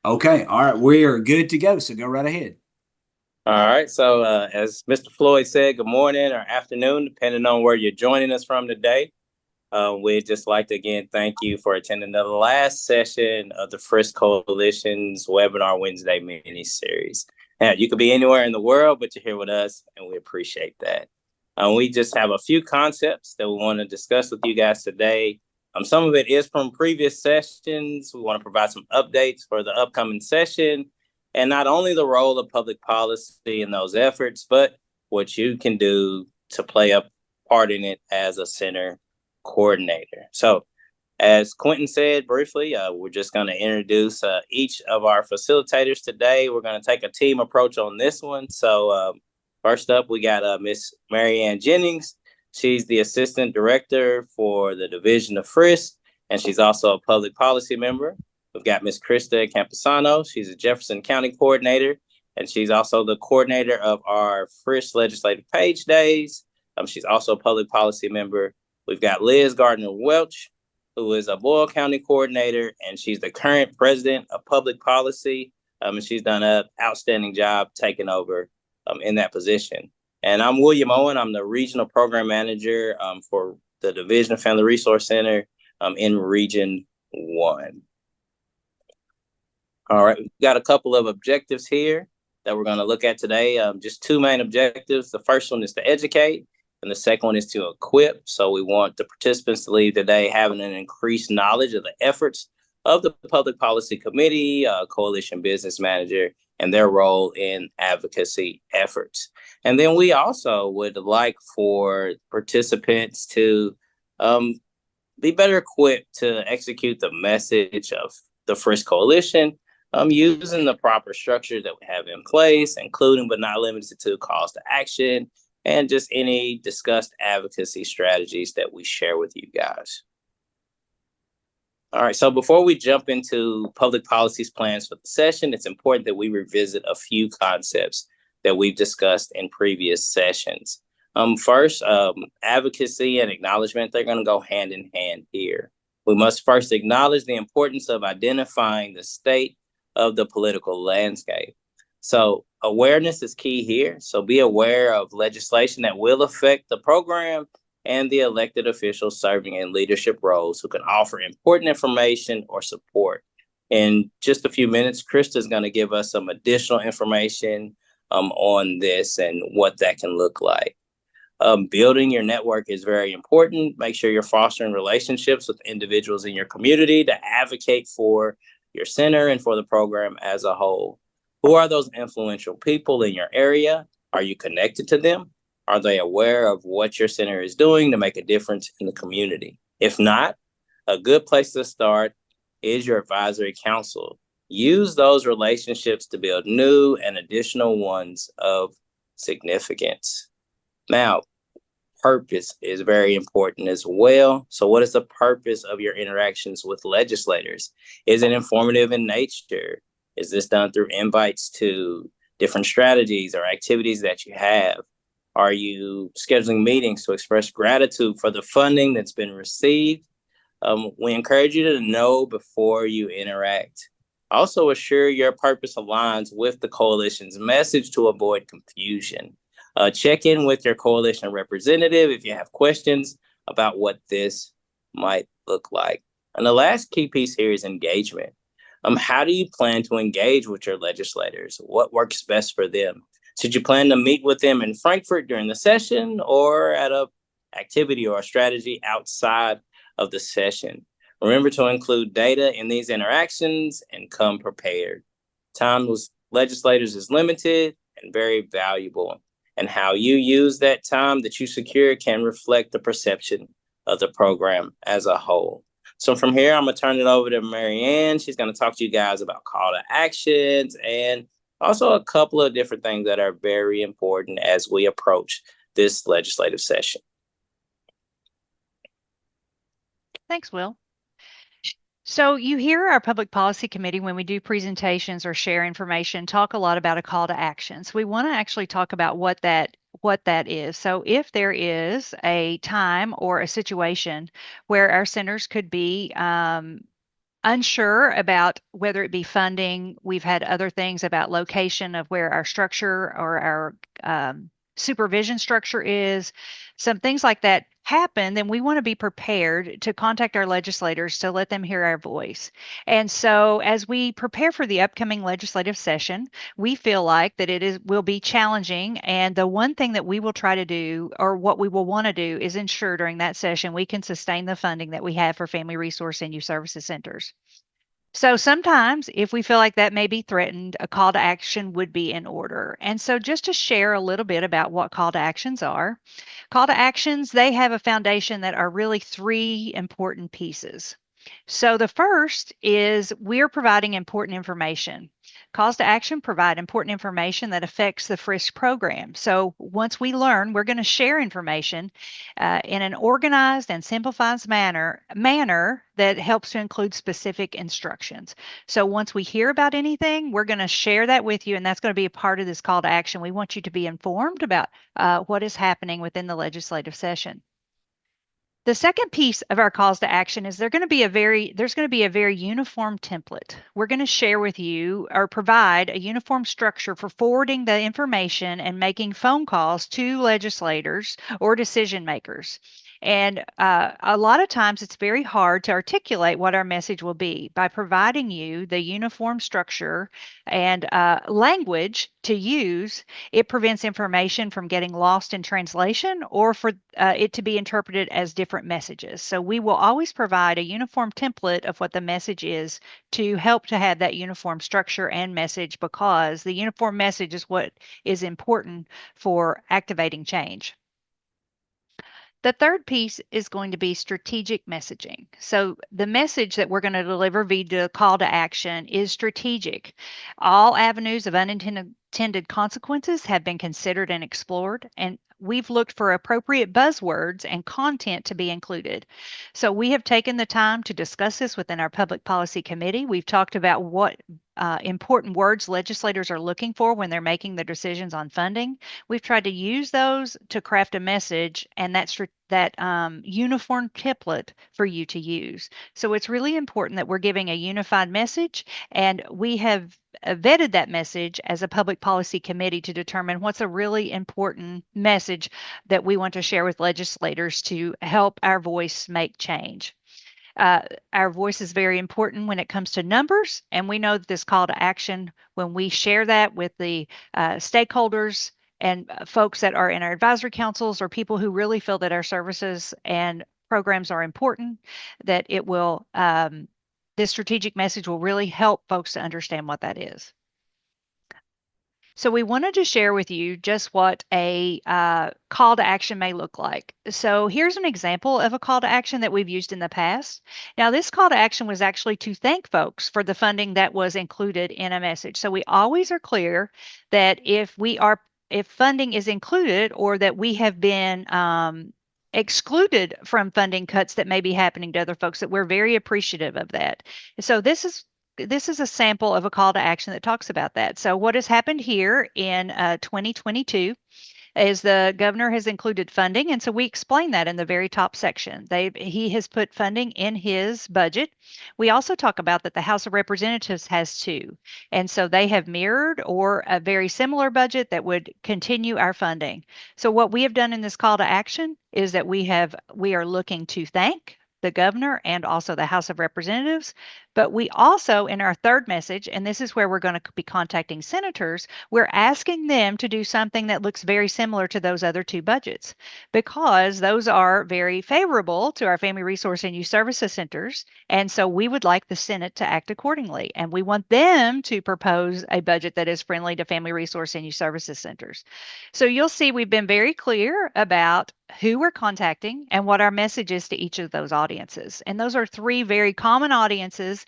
Okay. All right. We are good to go. So go right ahead. All right. So as Mr. Floyd said, good morning or afternoon, depending on where you're joining us from today. We'd just like to again thank you for attending the last session of the FRYSC Coalition's Webinar Wednesday mini-series. Now, you could be anywhere in the world, but you're here with us, and we appreciate that. We just have a few concepts that we want to discuss with you guys today. Some of it is from previous sessions. We want to provide some updates for the upcoming session, and not only the role of public policy in those efforts, but what you can do to play a part in it as a center coordinator. So as Quentin said briefly, we're just going to introduce each of our facilitators today. We're going to take a team approach on this one. So first up, we got Miss Marianne Jennings. She's the Assistant Director for the Division of FRYSC, and she's also a public policy member. We've got Miss Krista Campisano. She's a Jefferson County Coordinator, and she's also the coordinator of our FRYSC Legislative Page Days. She's also a public policy member. We've got Liz Gardner-Welch, who is a Boyle County Coordinator, and she's the current President of Public Policy, and she's done an outstanding job taking over in that position. And I'm William Owen. I'm the Regional Program Manager for the Division of Family Resource Center in Region 1. All right, we've got a couple of objectives here that we're going to look at today. Just two main objectives. The first one is to educate, and the second one is to equip. So we want the participants to leave today having an increased knowledge of the efforts of the Public Policy Committee, Coalition Business Manager, and their role in advocacy efforts. And then we also would like for participants to be better equipped to execute the message of the FRYSC Coalition using the proper structure that we have in place, including but not limited to calls to action and just any discussed advocacy strategies that we share with you guys. All right, so before we jump into public policies plans for the session, it's important that we revisit a few concepts that we've discussed in previous sessions. First, advocacy and acknowledgement, they're going to go hand in hand here. We must first acknowledge the importance of identifying the state of the political landscape. So awareness is key here. So be aware of legislation that will affect the program and the elected officials serving in leadership roles who can offer important information or support. In just a few minutes, Krista is going to give us some additional information on this and what that can look like. Building your network is very important. Make sure you're fostering relationships with individuals in your community to advocate for your center and for the program as a whole. Who are those influential people in your area? Are you connected to them? Are they aware of what your center is doing to make a difference in the community? If not, a good place to start is your advisory council. Use those relationships to build new and additional ones of significance. Now, purpose is very important as well. So what is the purpose of your interactions with legislators? Is it informative in nature? Is this done through invites to different strategies or activities that you have? Are you scheduling meetings to express gratitude for the funding that's been received? We encourage you to know before you interact. Also assure your purpose aligns with the coalition's message to avoid confusion. Check in with your coalition representative if you have questions about what this might look like. And the last key piece here is engagement. How do you plan to engage with your legislators? What works best for them? Should you plan to meet with them in Frankfurt during the session or at an activity or a strategy outside of the session? Remember to include data in these interactions and come prepared. Time with legislators is limited and very valuable, and how you use that time that you secure can reflect the perception of the program as a whole. So from here, I'm going to turn it over to Marianne. She's going to talk to you guys about call to actions and also a couple of different things that are very important as we approach this legislative session. Thanks, Will. So you hear our Public Policy Committee, when we do presentations or share information, talk a lot about a call to action. So we want to actually talk about what that is. So if there is a time or a situation where our centers could be unsure about whether it be funding, we've had other things about location of where our structure or our supervision structure is, some things like that happen, then we want to be prepared to contact our legislators to let them hear our voice. And so as we prepare for the upcoming legislative session, we feel like that will be challenging. And the one thing that we will try to do, or what we will want to do, is ensure during that session we can sustain the funding that we have for Family Resource and Youth Services Centers. So sometimes if we feel like that may be threatened, a call to action would be in order. And so just to share a little bit about what call to actions are, call to actions, they have a foundation that are really three important pieces. So the first is we're providing important information. Calls to action provide important information that affects the FRYSC program. So once we learn, we're going to share information in an organized and simplified manner that helps to include specific instructions. So once we hear about anything, we're going to share that with you, and that's going to be a part of this call to action. We want you to be informed about what is happening within the legislative session. The second piece of our calls to action is there's going to be a very uniform template. We're going to share with you or provide a uniform structure for forwarding the information and making phone calls to legislators or decision makers. And a lot of times it's very hard to articulate what our message will be. By providing you the uniform structure and language to use, it prevents information from getting lost in translation or for it to be interpreted as different messages. So we will always provide a uniform template of what the message is to help to have that uniform structure and message, because the uniform message is what is important for activating change. The third piece is going to be strategic messaging. So the message that we're going to deliver via the call to action is strategic. All avenues of unintended consequences have been considered and explored, and we've looked for appropriate buzzwords and content to be included. So we have taken the time to discuss this within our Public Policy Committee. We've talked about what important words legislators are looking for when they're making their decisions on funding. We've tried to use those to craft a message, and that uniform template for you to use. So it's really important that we're giving a unified message, and we have vetted that message as a Public Policy Committee to determine what's a really important message that we want to share with legislators to help our voice make change. Our voice is very important when it comes to numbers, and we know that this call to action, when we share that with the stakeholders and folks that are in our advisory councils or people who really feel that our services and programs are important, that it will, this strategic message will really help folks to understand what that is. So we wanted to share with you just what a call to action may look like. So here's an example of a call to action that we've used in the past. Now, this call to action was actually to thank folks for the funding that was included in a message. So we always are clear that if funding is included or that we have been excluded from funding cuts that may be happening to other folks, that we're very appreciative of that. So this is a sample of a call to action that talks about that. So what has happened here in 2022 is the governor has included funding. And so we explain that in the very top section. He has put funding in his budget. We also talk about that the House of Representatives has too. And so they have mirrored or a very similar budget that would continue our funding. So what we have done in this call to action is that we are looking to thank the governor and also the House of Representatives. But we also, in our third message, and this is where we're going to be contacting senators, we're asking them to do something that looks very similar to those other two budgets, because those are very favorable to our Family Resource and Youth Services Centers. And so we would like the Senate to act accordingly. And we want them to propose a budget that is friendly to Family Resource and Youth Services Centers. So you'll see we've been very clear about who we're contacting and what our message is to each of those audiences. And those are three very common audiences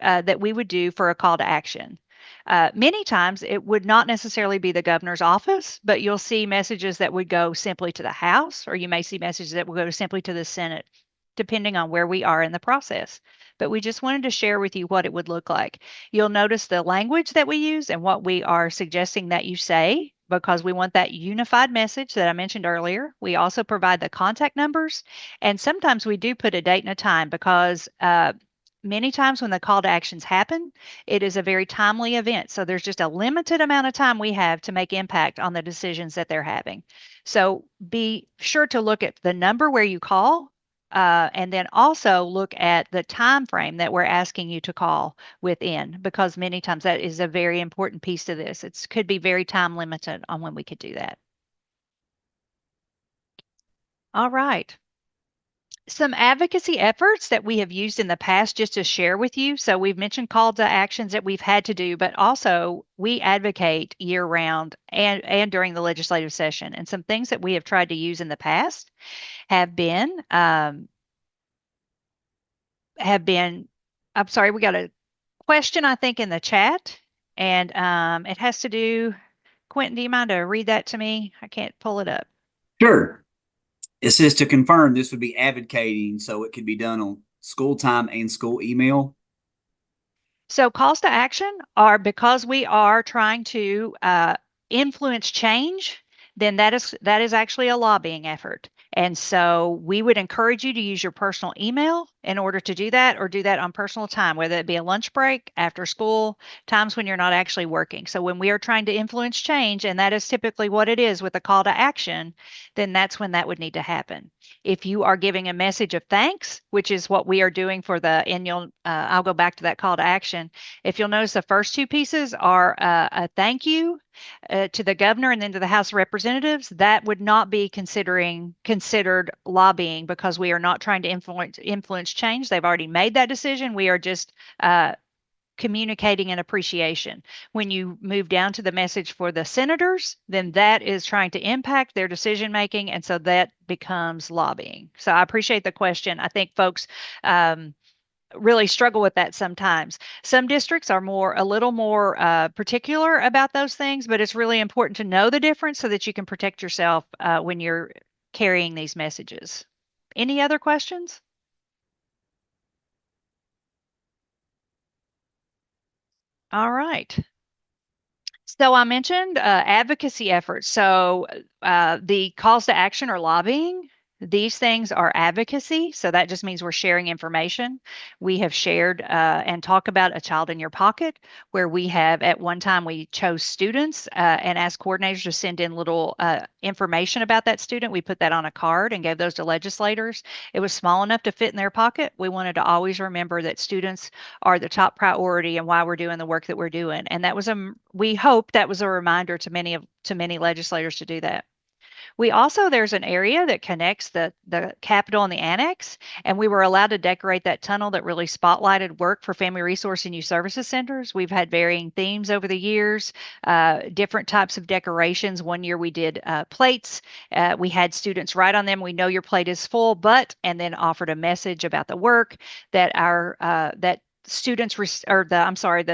that we would do for a call to action. Many times it would not necessarily be the governor's office, but you'll see messages that would go simply to the House, or you may see messages that will go simply to the Senate, depending on where we are in the process. But we just wanted to share with you what it would look like. You'll notice the language that we use and what we are suggesting that you say, because we want that unified message that I mentioned earlier. We also provide the contact numbers, and sometimes we do put a date and a time, because many times when the call to actions happen, it is a very timely event. So there's just a limited amount of time we have to make impact on the decisions that they're having. So be sure to look at the number where you call, and then also look at the time frame that we're asking you to call within, because many times that is a very important piece to this. It could be very time limited on when we could do that. All right. Some advocacy efforts that we have used in the past just to share with you. So we've mentioned call to actions that we've had to do, but also we advocate year round and during the legislative session. And some things that we have tried to use in the past have been, I'm sorry, we got a question, I think, in the chat, and it has to do, Quentin, do you mind to read that to me? I can't pull it up. Sure. It says to confirm this would be advocating, so it could be done on school time and school email. So calls to action are because we are trying to influence change, then that is actually a lobbying effort. And so we would encourage you to use your personal email in order to do that, or do that on personal time, whether it be a lunch break, after school, times when you're not actually working. So when we are trying to influence change, and that is typically what it is with a call to action, then that's when that would need to happen. If you are giving a message of thanks, which is what we are doing for the annual, I'll go back to that call to action. If you'll notice, the first two pieces are a thank you to the governor and then to the House of Representatives. That would not be considered lobbying, because we are not trying to influence change. They've already made that decision. We are just communicating an appreciation. When you move down to the message for the senators, then that is trying to impact their decision making, and so that becomes lobbying. So I appreciate the question. I think folks really struggle with that sometimes. Some districts are a little more particular about those things, but it's really important to know the difference so that you can protect yourself when you're carrying these messages. Any other questions? All right. So I mentioned advocacy efforts. So the calls to action or lobbying, these things are advocacy. So that just means we're sharing information. We have shared and talk about A Child in Your Pocket, where we have at one time we chose students and asked coordinators to send in little information about that student. We put that on a card and gave those to legislators. It was small enough to fit in their pocket. We wanted to always remember that students are the top priority and why we're doing the work that we're doing. And that was we hope that was a reminder to many legislators to do that. We also, there's an area that connects the Capitol and the Annex, and we were allowed to decorate that tunnel that really spotlighted work for Family Resource and Youth Services Centers. We've had varying themes over the years, different types of decorations. One year we did plates. We had students write on them, "We know your plate is full, but," and then offered a message about the work that that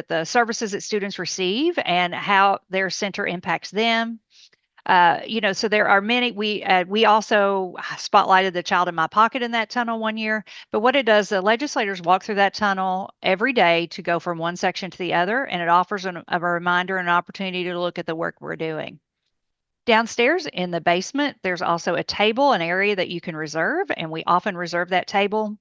the services that students receive and how their center impacts them. So there are many. We also spotlighted the Child in My Pocket in that tunnel one year. But what it does, the legislators walk through that tunnel every day to go from one section to the other, and it offers a reminder and an opportunity to look at the work we're doing. Downstairs in the basement, there's also a table, an area that you can reserve, and we often reserve that table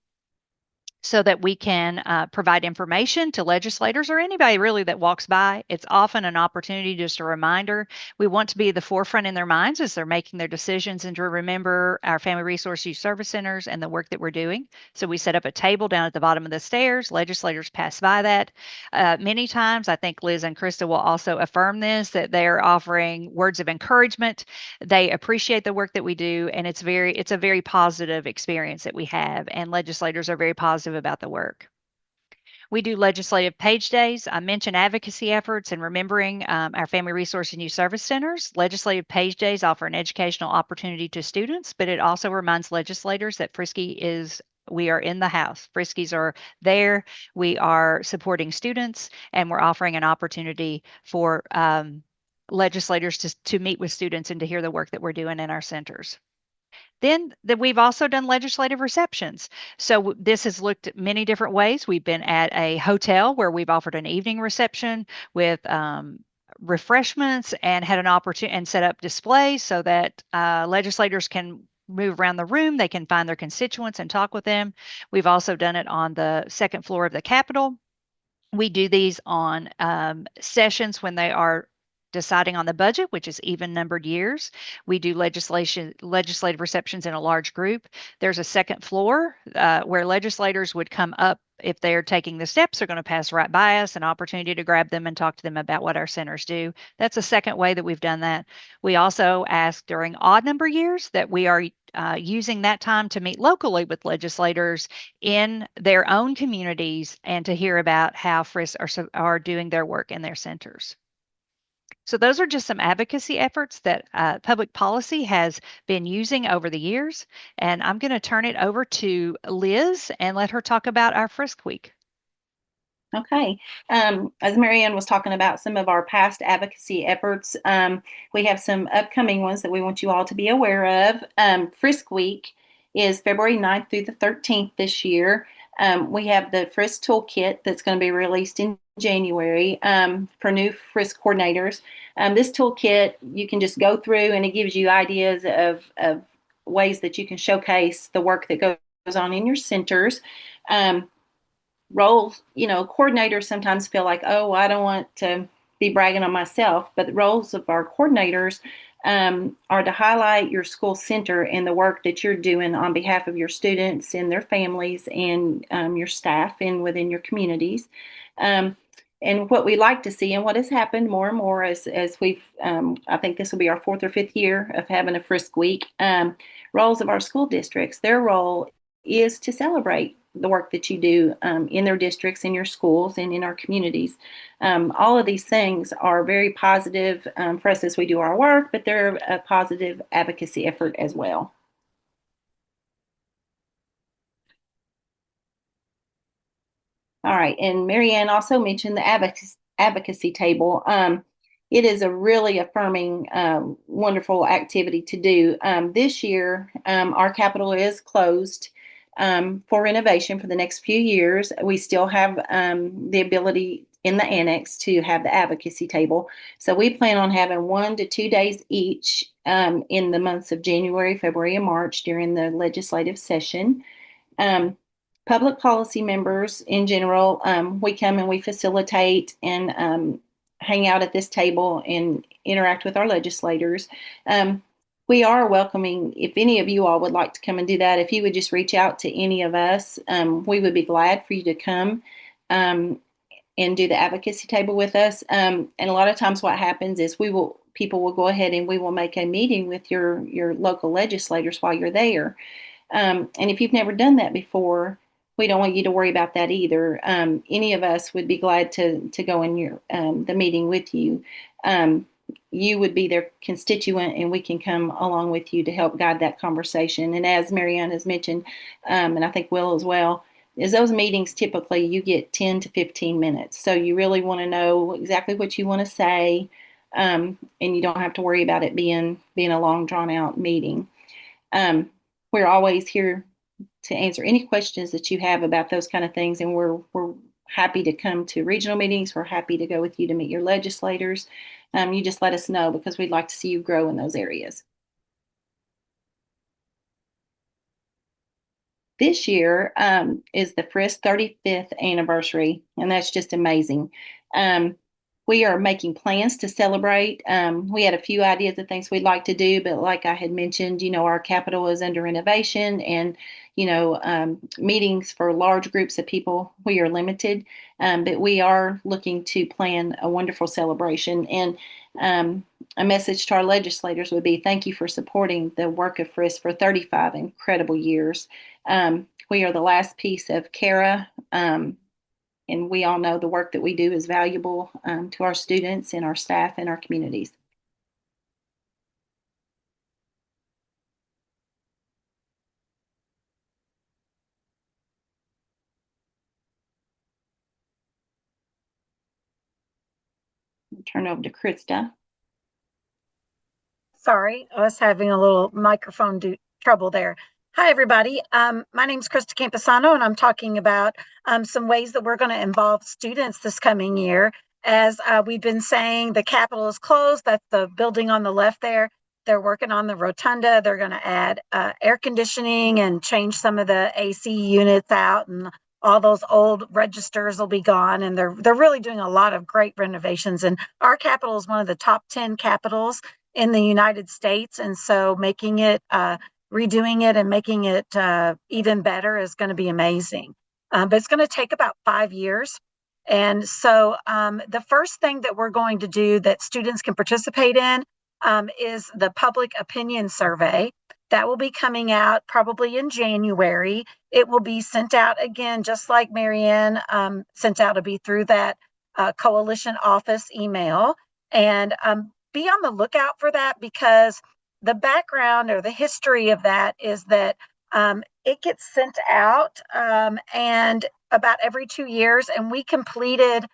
so that we can provide information to legislators or anybody really that walks by. It's often an opportunity, just a reminder. We want to be the forefront in their minds as they're making their decisions, and to remember our Family Resource Youth Service Centers and the work that we're doing. So we set up a table down at the bottom of the stairs. Legislators pass by that. Many times, I think Liz and Krista will also affirm this, that they're offering words of encouragement. They appreciate the work that we do, and it's a very positive experience that we have, and legislators are very positive about the work. We do legislative page days. I mentioned advocacy efforts and remembering our Family Resource and Youth Service Centers. Legislative page days offer an educational opportunity to students, but it also reminds legislators that we are in the house. FRYSCs are there. We are supporting students, and we're offering an opportunity for legislators to meet with students and to hear the work that we're doing in our centers. Then we've also done legislative receptions. So this has looked at many different ways. We've been at a hotel where we've offered an evening reception with refreshments and had an opportunity and set up displays so that legislators can move around the room. They can find their constituents and talk with them. We've also done it on the second floor of the Capitol. We do these on sessions when they are deciding on the budget, which is even numbered years. We do legislative receptions in a large group. There's a second floor where legislators would come up. If they're taking the steps, they're going to pass right by us, an opportunity to grab them and talk to them about what our centers do. That's a second way that we've done that. We also ask during odd number years that we are using that time to meet locally with legislators in their own communities and to hear about how FRYSC are doing their work in their centers. So those are just some advocacy efforts that public policy has been using over the years. And I'm going to turn it over to Liz and let her talk about our FRYSC Week. Okay. As Marianne was talking about some of our past advocacy efforts, we have some upcoming ones that we want you all to be aware of. FRYSC Week is February 9th through the 13th this year. We have the FRYSC Toolkit that's going to be released in January for new FRYSC coordinators. This toolkit, you can just go through and it gives you ideas of ways that you can showcase the work that goes on in your centers. Roles, coordinators sometimes feel like, oh, I don't want to be bragging on myself, but the roles of our coordinators are to highlight your school center and the work that you're doing on behalf of your students and their families and your staff and within your communities. And what we like to see and what has happened more and more as we've, I think this will be our 4th or 5th year of having a FRYSC Week, roles of our school districts. Their role is to celebrate the work that you do in their districts, in your schools, and in our communities. All of these things are very positive for us as we do our work, but they're a positive advocacy effort as well. All right, and Marianne also mentioned the advocacy table. It is a really affirming, wonderful activity to do. This year, our Capitol is closed for renovation for the next few years. We still have the ability in the annex to have the advocacy table. So we plan on having 1 to 2 days each in the months of January, February, and March during the legislative session. Public policy members in general, we come and we facilitate and hang out at this table and interact with our legislators. We are welcoming, if any of you all would like to come and do that, if you would just reach out to any of us, we would be glad for you to come and do the advocacy table with us. And a lot of times what happens is people will go ahead and we will make a meeting with your local legislators while you're there. And if you've never done that before, we don't want you to worry about that either. Any of us would be glad to go in the meeting with you. You would be their constituent and we can come along with you to help guide that conversation. And as Marianne has mentioned, and I think Will as well, is those meetings typically you get 10 to 15 minutes. So you really want to know exactly what you want to say, and you don't have to worry about it being a long drawn out meeting. We're always here to answer any questions that you have about those kind of things, and we're happy to come to regional meetings. We're happy to go with you to meet your legislators. You just let us know because we'd like to see you grow in those areas. This year is the FRYSC 35th anniversary, and that's just amazing. We are making plans to celebrate. We had a few ideas of things we'd like to do, but like I had mentioned, our Capitol is under renovation and, meetings for large groups of people, we are limited, but we are looking to plan a wonderful celebration. And a message to our legislators would be thank you for supporting the work of FRYSC for 35 incredible years. We are the last piece of CARA, and we all know the work that we do is valuable to our students and our staff and our communities. I'll turn over to Krista. Sorry, I was having a little microphone trouble there. Hi, everybody. My name is Krista Campisano, and I'm talking about some ways that we're going to involve students this coming year. As we've been saying, the Capitol is closed. That's the building on the left there. They're working on the rotunda. They're going to add air conditioning and change some of the AC units out, and all those old registers will be gone. And they're really doing a lot of great renovations. And our capital is one of the top 10 capitals in the United States. And so making it, redoing it and making it even better is going to be amazing. But it's going to take about 5 years. And so the first thing that we're going to do that students can participate in is the public opinion survey. That will be coming out probably in January. It will be sent out again, just like Marianne sent out. It'll be through that coalition office email. And be on the lookout for that, because the background or the history of that is that it gets sent out and about every 2 years. And we completed,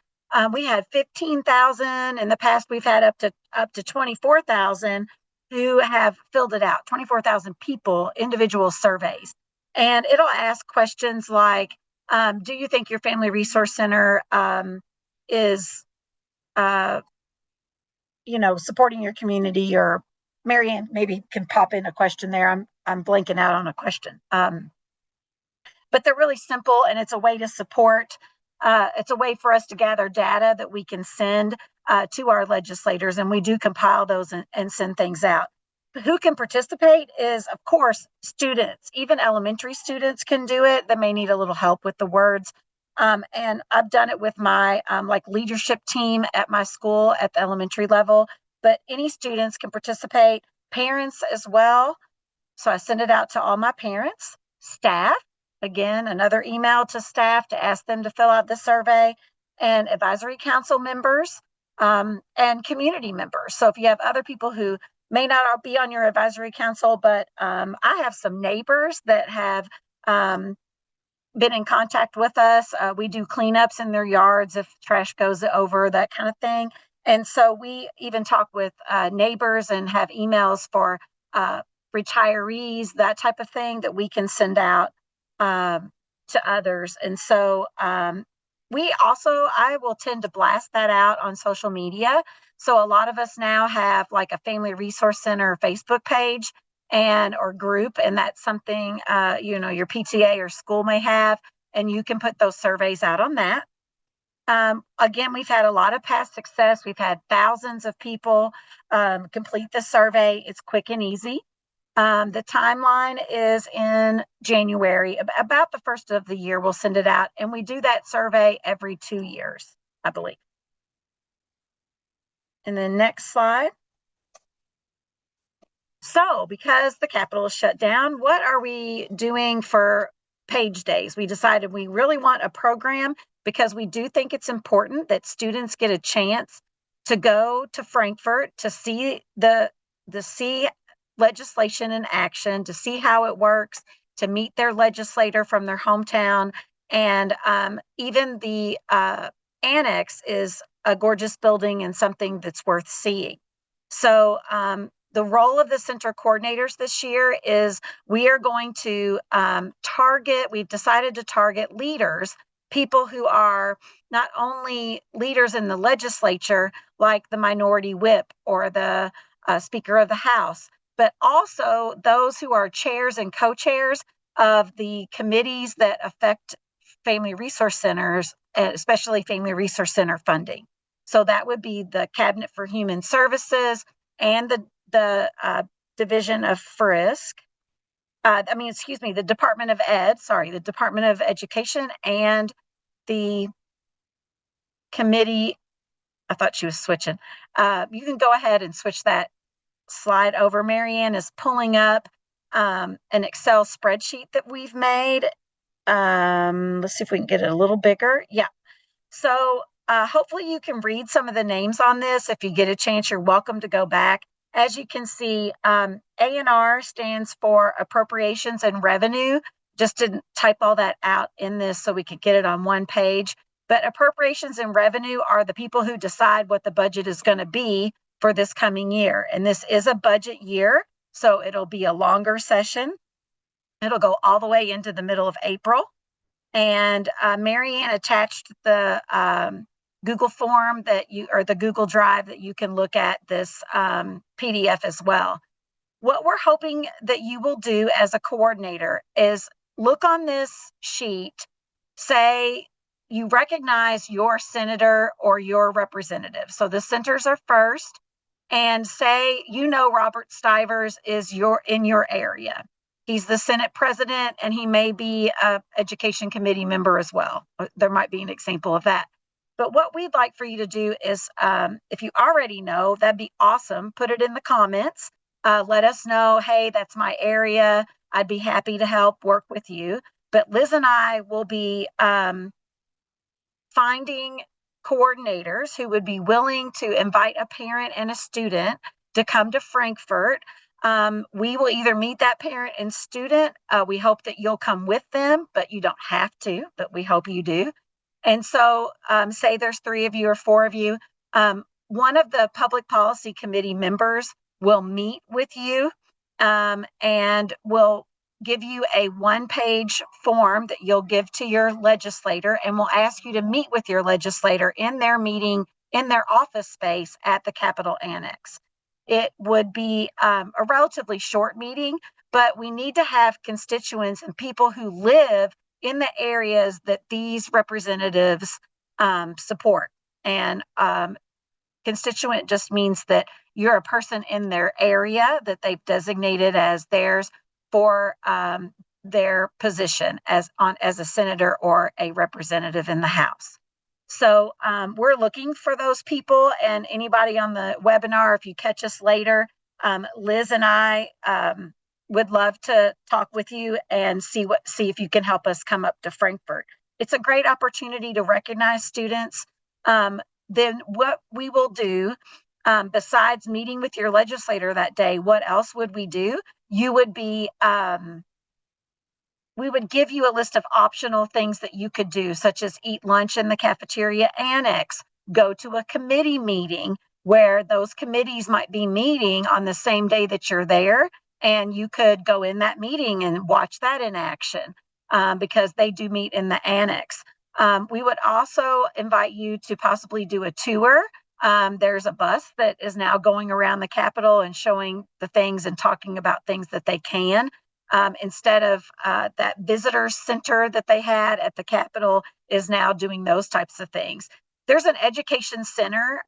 we had 15,000 in the past. We've had up to 24,000 who have filled it out, 24,000 people, individual surveys. And it'll ask questions like, do you think your Family Resource Center is, supporting your community? Or Marianne maybe can pop in a question there. I'm blanking out on a question. But they're really simple, and it's a way to support. It's a way for us to gather data that we can send to our legislators, and we do compile those and send things out. Who can participate is, of course, students. Even elementary students can do it. They may need a little help with the words. And I've done it with my leadership team at my school at the elementary level. But any students can participate, parents as well. So I send it out to all my parents, staff. Again, another email to staff to ask them to fill out the survey, and advisory council members and community members. So if you have other people who may not be on your advisory council, but I have some neighbors that have been in contact with us. We do cleanups in their yards if trash goes over, that kind of thing. And so we even talk with neighbors and have emails for retirees, that type of thing that we can send out to others. And so I will tend to blast that out on social media. So a lot of us now have like a Family Resource Center Facebook page or group, and that's something your PTA or school may have, and you can put those surveys out on that. Again, we've had a lot of past success. We've had thousands of people complete the survey. It's quick and easy. The timeline is in January. About the first of the year, we'll send it out. And we do that survey every 2 years, I believe. And then next slide. So because the Capitol is shut down, what are we doing for page days? We decided we really want a program because we do think it's important that students get a chance to go to Frankfurt to see the legislation in action, to see how it works, to meet their legislator from their hometown. And even the annex is a gorgeous building and something that's worth seeing. So the role of the center coordinators this year is we are going to we've decided to target leaders, people who are not only leaders in the legislature, like the minority whip or the Speaker of the House, but also those who are chairs and co-chairs of the committees that affect Family Resource Centers, especially Family Resource Center funding. So that would be the Cabinet for Human Services and the Division of FRYSC. The Department of the Department of Education and the committee. I thought she was switching. You can go ahead and switch that slide over. Marianne is pulling up an Excel spreadsheet that we've made. Let's see if we can get it a little bigger. Yeah. So hopefully you can read some of the names on this. If you get a chance, you're welcome to go back. As you can see, A&R stands for Appropriations and Revenue. Just didn't type all that out in this so we could get it on one page. But Appropriations and Revenue are the people who decide what the budget is going to be for this coming year. And this is a budget year, so it'll be a longer session. It'll go all the way into the middle of April. And Marianne attached the Google form the Google Drive that you can look at this PDF as well. What we're hoping that you will do as a coordinator is look on this sheet, say you recognize your senator or your representative. So the senators are first, and say, Robert Stivers is in your area. He's the Senate president, and he may be an education committee member as well. There might be an example of that. But what we'd like for you to do is, if you already know, that'd be awesome. Put it in the comments. Let us know, hey, that's my area. I'd be happy to help work with you. But Liz and I will be finding coordinators who would be willing to invite a parent and a student to come to Frankfort. We will either meet that parent and student. We hope that you'll come with them, but you don't have to, but we hope you do. And so say there's 3 of you or 4 of you. One of the Public Policy Committee members will meet with you and will give you a 1-page form that you'll give to your legislator, and we'll ask you to meet with your legislator in their meeting, in their office space at the Capitol Annex. It would be a relatively short meeting, but we need to have constituents and people who live in the areas that these representatives support. And constituent just means that you're a person in their area that they've designated as theirs for their position as a senator or a representative in the House. So we're looking for those people, and anybody on the webinar, if you catch us later, Liz and I would love to talk with you and see if you can help us come up to Frankfort. It's a great opportunity to recognize students. Then what we will do, besides meeting with your legislator that day, what else would we do? We would give you a list of optional things that you could do, such as eat lunch in the cafeteria annex, go to a committee meeting where those committees might be meeting on the same day that you're there, and you could go in that meeting and watch that in action because they do meet in the annex. We would also invite you to possibly do a tour. There's a bus that is now going around the Capitol and showing the things and talking about things that they can. Instead of that visitor center that they had at the Capitol is now doing those types of things. There's an education center.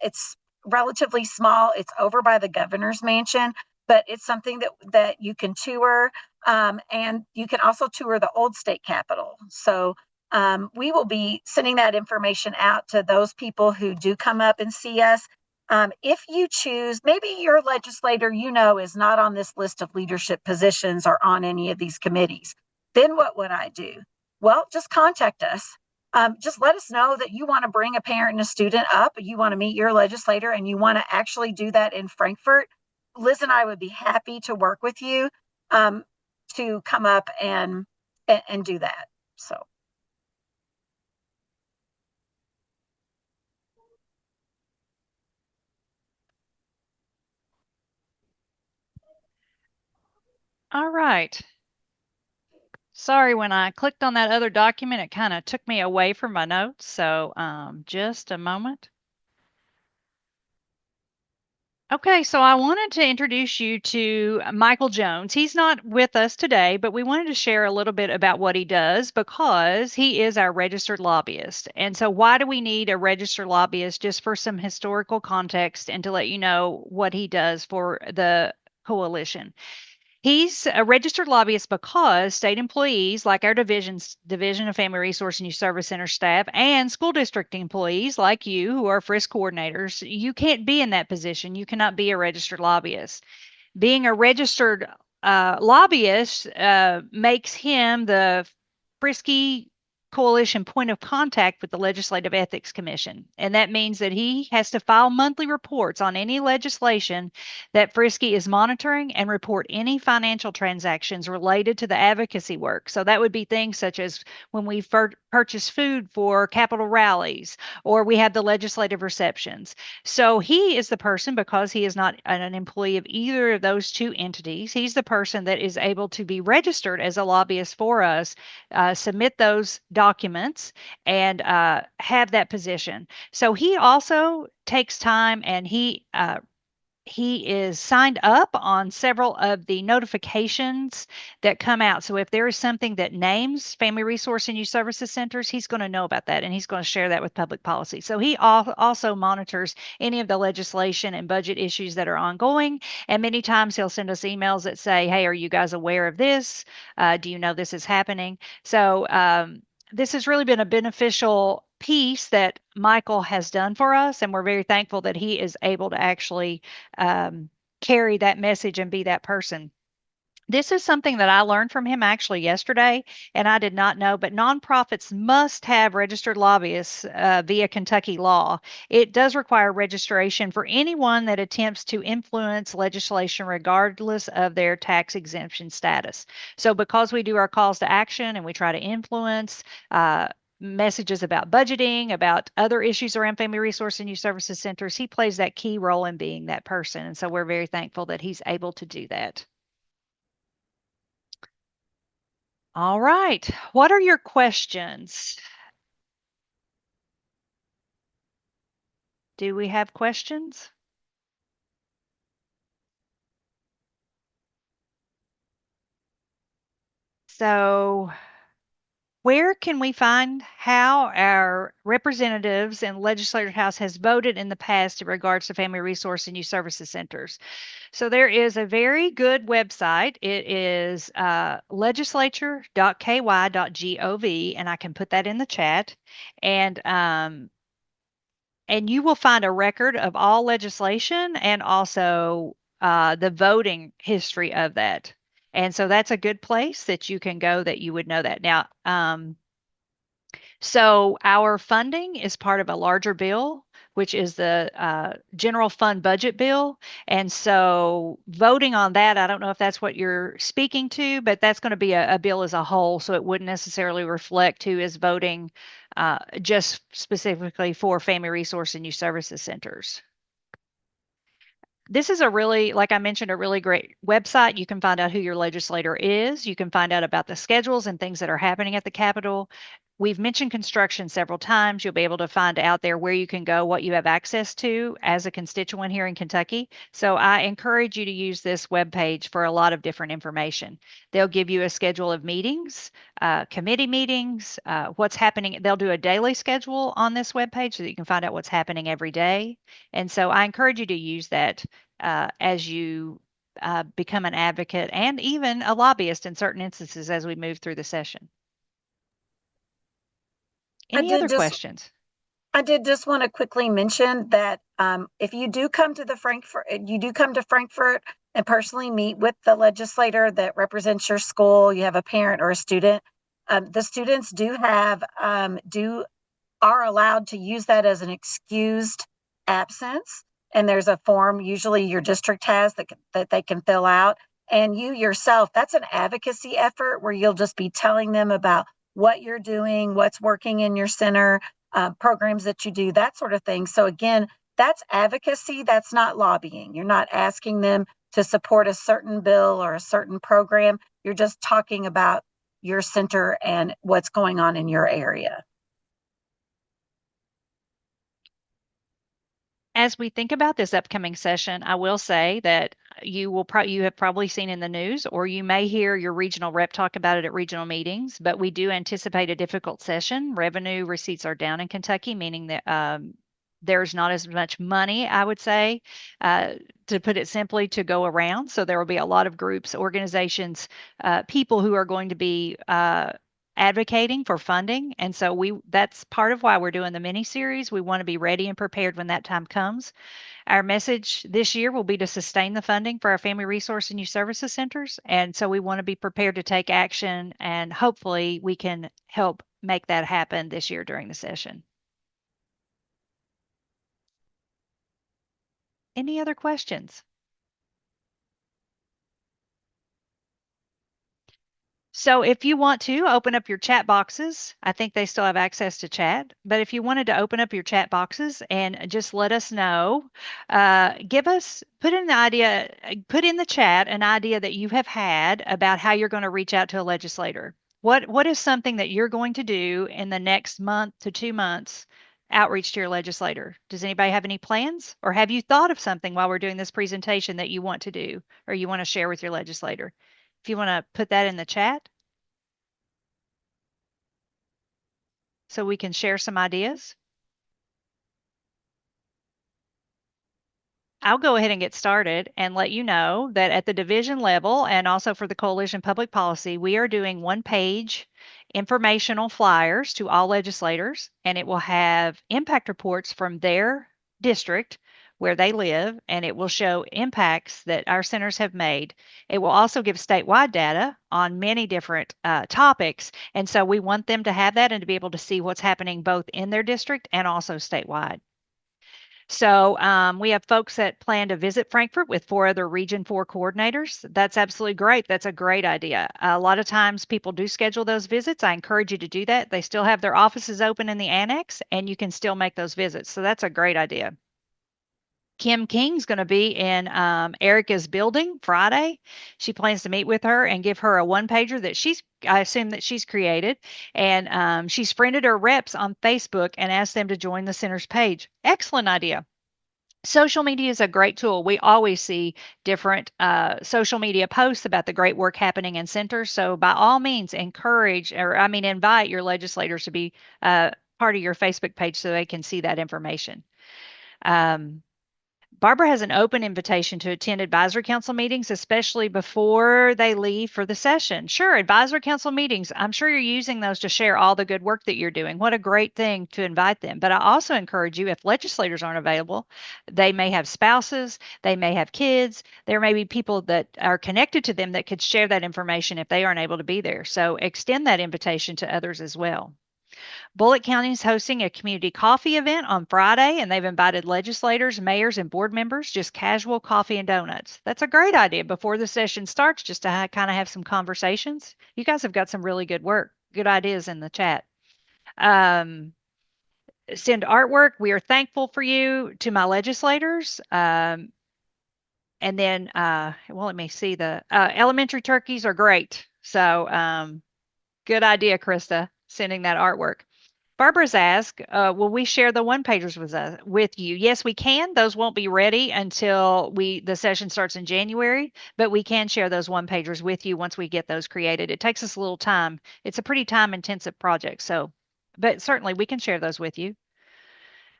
It's relatively small. It's over by the governor's mansion, but it's something that you can tour. And you can also tour the old state capitol. So we will be sending that information out to those people who do come up and see us. If you choose, maybe your legislator is not on this list of leadership positions or on any of these committees, then what would I do? Well, just contact us. Just let us know that you want to bring a parent and a student up, you want to meet your legislator, and you want to actually do that in Frankfort. Liz and I would be happy to work with you to come up and do that. So. All right. Sorry, when I clicked on that other document, it kind of took me away from my notes. So just a moment. Okay, so I wanted to introduce you to Michael Jones. He's not with us today, but we wanted to share a little bit about what he does because he is our registered lobbyist. And so why do we need a registered lobbyist? Just for some historical context and to let you know what he does for the coalition. He's a registered lobbyist because state employees like our Division of Family Resource and Youth Service Center staff and school district employees like you who are FRYSC coordinators, you can't be in that position. You cannot be a registered lobbyist. Being a registered lobbyist makes him the FRYSC coalition point of contact with the Legislative Ethics Commission. And that means that he has to file monthly reports on any legislation that FRYSC is monitoring and report any financial transactions related to the advocacy work. So that would be things such as when we purchase food for Capitol rallies or we have the legislative receptions. So he is the person, because he is not an employee of either of those two entities, he's the person that is able to be registered as a lobbyist for us, submit those documents, and have that position. So he also takes time and he he is signed up on several of the notifications that come out. So if there is something that names Family Resource and Youth Services Centers, he's going to know about that, and he's going to share that with public policy. So he also monitors any of the legislation and budget issues that are ongoing. And many times he'll send us emails that say, hey, are you guys aware of this? Do you know this is happening? So this has really been a beneficial piece that Michael has done for us, and we're very thankful that he is able to actually carry that message and be that person. This is something that I learned from him actually yesterday, and I did not know, but nonprofits must have registered lobbyists via Kentucky law. It does require registration for anyone that attempts to influence legislation regardless of their tax exemption status. So because we do our calls to action and we try to influence messages about budgeting, about other issues around Family Resource and Youth Services Centers, he plays that key role in being that person. And so we're very thankful that he's able to do that. All right. What are your questions? Do we have questions? So where can we find how our representatives in the Legislative House has voted in the past in regards to Family Resource and Youth Services Centers? So there is a very good website. It is legislature.ky.gov, and I can put that in the chat. And you will find a record of all legislation and also the voting history of that. And so that's a good place that you can go that you would know that. Now, so our funding is part of a larger bill, which is the general fund budget bill. And so voting on that, I don't know if that's what you're speaking to, but that's going to be a bill as a whole. So it wouldn't necessarily reflect who is voting just specifically for Family Resource and Youth Services Centers. This is a really, like I mentioned, a really great website. You can find out who your legislator is. You can find out about the schedules and things that are happening at the Capitol. We've mentioned construction several times. You'll be able to find out there where you can go, what you have access to as a constituent here in Kentucky. So I encourage you to use this webpage for a lot of different information. They'll give you a schedule of meetings, committee meetings, what's happening. They'll do a daily schedule on this webpage so that you can find out what's happening every day. And so I encourage you to use that as you become an advocate and even a lobbyist in certain instances as we move through the session. Any other questions? I did just want to quickly mention that if you do come to Frankfort and personally meet with the legislator that represents your school, you have a parent or a student, the students are allowed to use that as an excused absence. And there's a form usually your district has that they can fill out. And you yourself, that's an advocacy effort where you'll just be telling them about what you're doing, what's working in your center, programs that you do, that sort of thing. So again, that's advocacy. That's not lobbying. You're not asking them to support a certain bill or a certain program. You're just talking about your center and what's going on in your area. As we think about this upcoming session, I will say that you have probably seen in the news, or you may hear your regional rep talk about it at regional meetings, but we do anticipate a difficult session. Revenue receipts are down in Kentucky, meaning that there's not as much money, I would say, to put it simply, to go around. So there will be a lot of groups, organizations, people who are going to be advocating for funding. And so that's part of why we're doing the mini series. We want to be ready and prepared when that time comes. Our message this year will be to sustain the funding for our Family Resource and Youth Services Centers. And so we want to be prepared to take action, and hopefully we can help make that happen this year during the session. Any other questions? So if you want to open up your chat boxes, I think they still have access to chat, but if you wanted to open up your chat boxes and just let us know, put in the chat an idea that you have had about how you're going to reach out to a legislator. What is something that you're going to do in the next month to 2 months outreach to your legislator? Does anybody have any plans, or have you thought of something while we're doing this presentation that you want to do or you want to share with your legislator? If you want to put that in the chat so we can share some ideas. I'll go ahead and get started and let you know that at the division level and also for the Coalition Public Policy, we are doing one-page informational flyers to all legislators, and it will have impact reports from their district where they live, and it will show impacts that our centers have made. It will also give statewide data on many different topics, and so we want them to have that and to be able to see what's happening both in their district and also statewide. So we have folks that plan to visit Frankfort with 4 other Region 4 coordinators. That's absolutely great. That's a great idea. A lot of times people do schedule those visits. I encourage you to do that. They still have their offices open in the annex, and you can still make those visits. So that's a great idea. Kim King's going to be in Erica's building Friday. She plans to meet with her and give her a one-pager that I assume that she's created. And she's friended her reps on Facebook and asked them to join the center's page. Excellent idea. Social media is a great tool. We always see different social media posts about the great work happening in centers. So by all means, invite your legislators to be part of your Facebook page so they can see that information. Barbara has an open invitation to attend advisory council meetings, especially before they leave for the session. Sure, advisory council meetings, I'm sure you're using those to share all the good work that you're doing. What a great thing to invite them. But I also encourage you, if legislators aren't available, they may have spouses, they may have kids, there may be people that are connected to them that could share that information if they aren't able to be there. So extend that invitation to others as well. Bullitt County is hosting a community coffee event on Friday, and they've invited legislators, mayors, and board members, just casual coffee and donuts. That's a great idea before the session starts, just to kind of have some conversations. You guys have got some really good ideas in the chat. Send artwork. We are thankful for you to my legislators. And then, let me see, the elementary turkeys are great. So good idea, Krista, sending that artwork. Barbara's asked, will we share the one-pagers with you? Yes, we can. Those won't be ready until the session starts in January, but we can share those one-pagers with you once we get those created. It takes us a little time. It's a pretty time-intensive project, but certainly we can share those with you.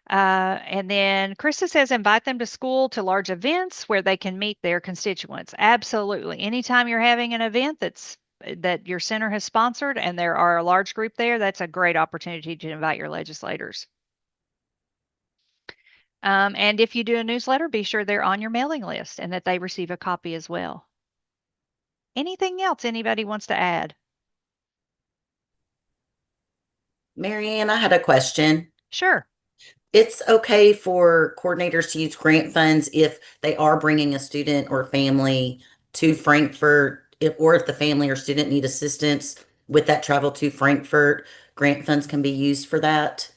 And then Krista says, invite them to school to large events where they can meet their constituents. Absolutely. Anytime you're having an event that your center has sponsored and there are a large group there, that's a great opportunity to invite your legislators. And if you do a newsletter, be sure they're on your mailing list and that they receive a copy as well. Anything else anybody wants to add? Mary Ann, I had a question. Sure. It's okay for coordinators to use grant funds if they are bringing a student or family to Frankfort, if the family or student need assistance with that travel to Frankfort, grant funds can be used for that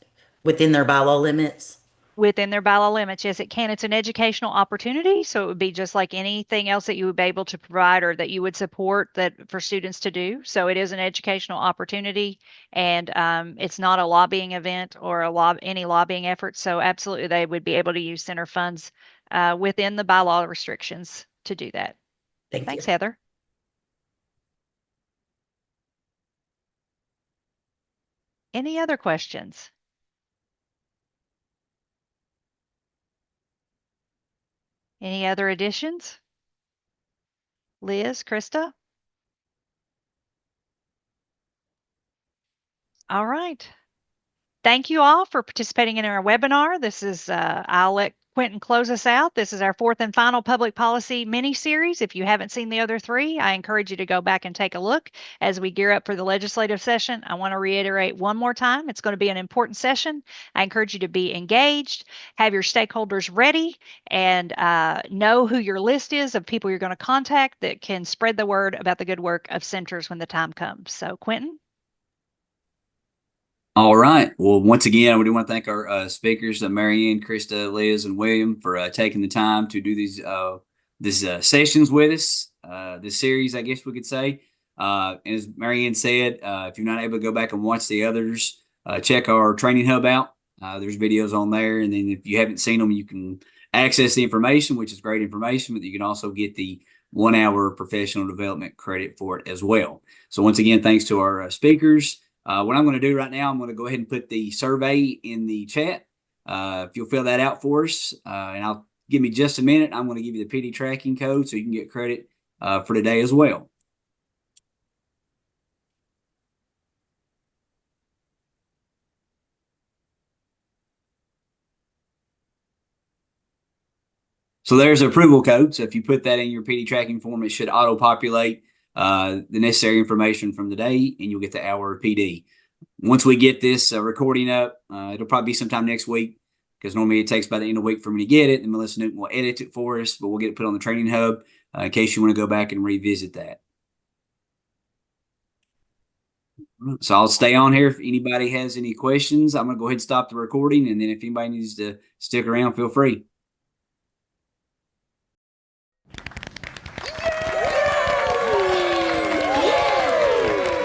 within their bylaw limits? Within their bylaw limits, yes, it can. It's an educational opportunity, so it would be just like anything else that you would be able to provide or that you would support that for students to do. So it is an educational opportunity, and it's not a lobbying event or any lobbying effort. So absolutely, they would be able to use center funds within the bylaw restrictions to do that. Thanks, Heather. Any other questions? Any other additions? Liz, Krista? All right. Thank you all for participating in our webinar. This is, I'll let Quentin close us out. This is our 4th and final public policy mini-series. If you haven't seen the other 3, I encourage you to go back and take a look as we gear up for the legislative session. I want to reiterate one more time, it's going to be an important session. I encourage you to be engaged, have your stakeholders ready, and know who your list is of people you're going to contact that can spread the word about the good work of centers when the time comes. So, Quentin? All right. Well, once again, we do want to thank our speakers, Mary Ann, Krista, Liz, and William, for taking the time to do these sessions with us, this series, I guess we could say. And as Mary Ann said, if you're not able to go back and watch the others, check our training hub out. There's videos on there. And then if you haven't seen them, you can access the information, which is great information, but you can also get the 1 hour professional development credit for it as well. So once again, thanks to our speakers. What I'm going to do right now, I'm going to go ahead and put the survey in the chat. If you'll fill that out for us, and give me just a minute, I'm going to give you the PD tracking code so you can get credit for today as well. So there's an approval code. So if you put that in your PD tracking form, it should auto-populate the necessary information from the day, and you'll get the hour of PD. Once we get this recording up, it'll probably be sometime next week, because normally it takes about the end of the week for me to get it, and Melissa Newton will edit it for us, but we'll get it put on the training hub in case you want to go back and revisit that. So I'll stay on here. If anybody has any questions, I'm going to go ahead and stop the recording, and then if anybody needs to stick around, feel free.